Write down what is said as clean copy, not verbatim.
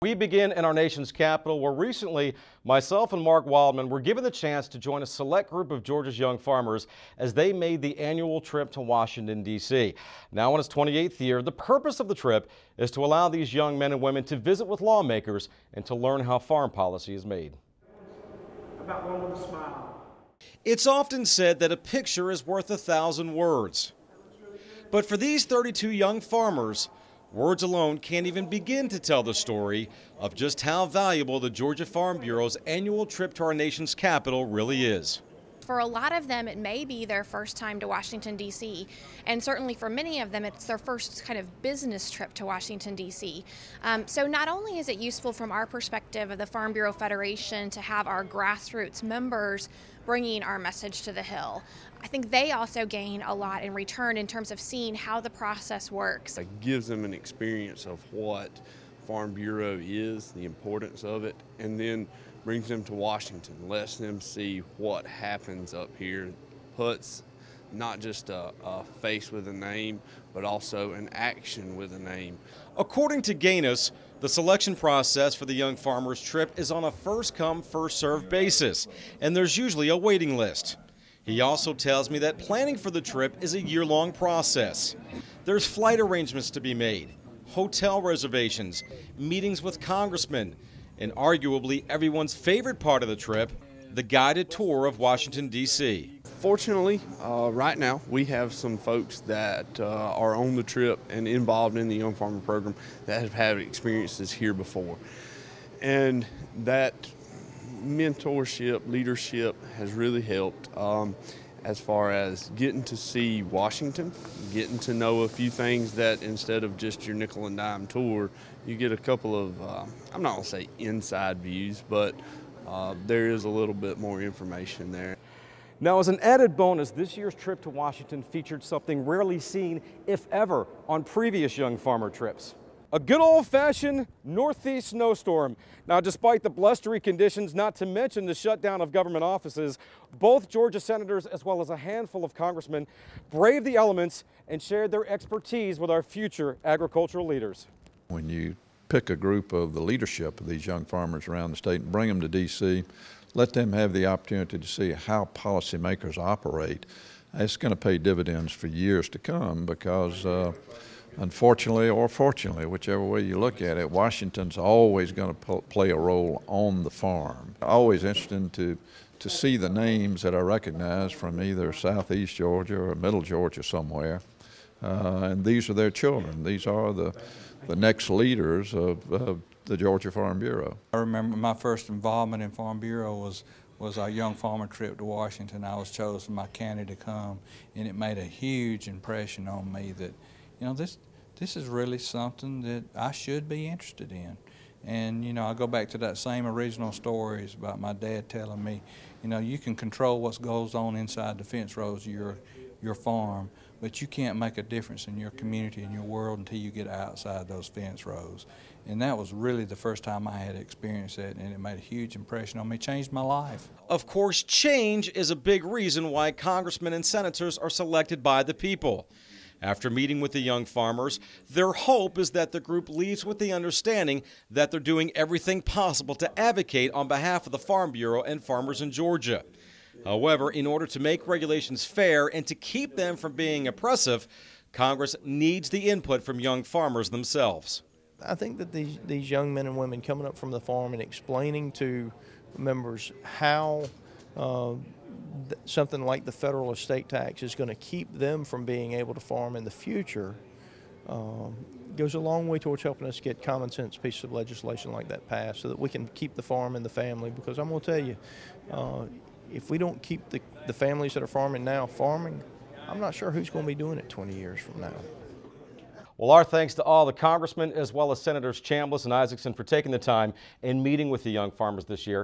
We begin in our nation's capital, where recently myself and Mark Wildman were given the chance to join a select group of Georgia's young farmers as they made the annual trip to Washington, D.C. Now in its 28th year, the purpose of the trip is to allow these young men and women to visit with lawmakers and to learn how farm policy is made. About one with a smile. It's often said that a picture is worth 1,000 words. But for these 32 young farmers, words alone can't even begin to tell the story of just how valuable the Georgia Farm Bureau's annual trip to our nation's capital really is. For a lot of them, it may be their first time to Washington, D.C., and certainly for many of them, it's their first kind of business trip to Washington, D.C. So not only is it useful from our perspective of the Farm Bureau Federation to have our grassroots members bringing our message to the Hill, I think they also gain a lot in return in terms of seeing how the process works. It gives them an experience of what Farm Bureau is, the importance of it, and then brings them to Washington, lets them see what happens up here, puts not just a face with a name, but also an action with a name. According to GANAS, the selection process for the young farmers trip is on a first-come, first-served basis, and there's usually a waiting list. He also tells me that planning for the trip is a year-long process. There's flight arrangements to be made, hotel reservations, meetings with congressmen, and arguably everyone's favorite part of the trip, the guided tour of Washington, D.C. Fortunately, right now we have some folks that are on the trip and involved in the Young Farmer Program that have had experiences here before. And that mentorship, leadership has really helped as far as getting to see Washington, getting to know a few things that instead of just your nickel and dime tour, you get a couple of, I'm not going to say inside views, but there is a little bit more information there. Now, as an added bonus, this year's trip to Washington featured something rarely seen, if ever, on previous young farmer trips. A good old-fashioned northeast snowstorm. Now, despite the blustery conditions, not to mention the shutdown of government offices, both Georgia senators as well as a handful of congressmen braved the elements and shared their expertise with our future agricultural leaders. When you pick a group of the leadership of these young farmers around the state and bring them to D.C., let them have the opportunity to see how policymakers operate, it's going to pay dividends for years to come because unfortunately or fortunately, whichever way you look at it, Washington's always going to play a role on the farm. Always interesting to see the names that are recognized from either southeast Georgia or middle Georgia somewhere. And these are their children. These are the next leaders of the Georgia Farm Bureau. I remember my first involvement in Farm Bureau was our young farmer trip to Washington. I was chosen by county to come, and it made a huge impression on me that, you know, this is really something that I should be interested in. And, you know, I go back to that same original stories about my dad telling me, you know, you can control what goes on inside the fence rows of your farm, but you can't make a difference in your community and your world until you get outside those fence rows. And that was really the first time I had experienced that, and it made a huge impression on me, changed my life. Of course, change is a big reason why congressmen and senators are selected by the people. After meeting with the young farmers, their hope is that the group leaves with the understanding that they're doing everything possible to advocate on behalf of the Farm Bureau and farmers in Georgia. However, in order to make regulations fair and to keep them from being oppressive, Congress needs the input from young farmers themselves. I think that these young men and women coming up from the farm and explaining to members how something like the federal estate tax is going to keep them from being able to farm in the future goes a long way towards helping us get common sense pieces of legislation like that passed so that we can keep the farm in the family. Because I'm going to tell you, if we don't keep the families that are farming now farming, I'm not sure who's going to be doing it 20 years from now. Well, our thanks to all the congressmen as well as Senators Chambliss and Isaacson for taking the time and meeting with the young farmers this year.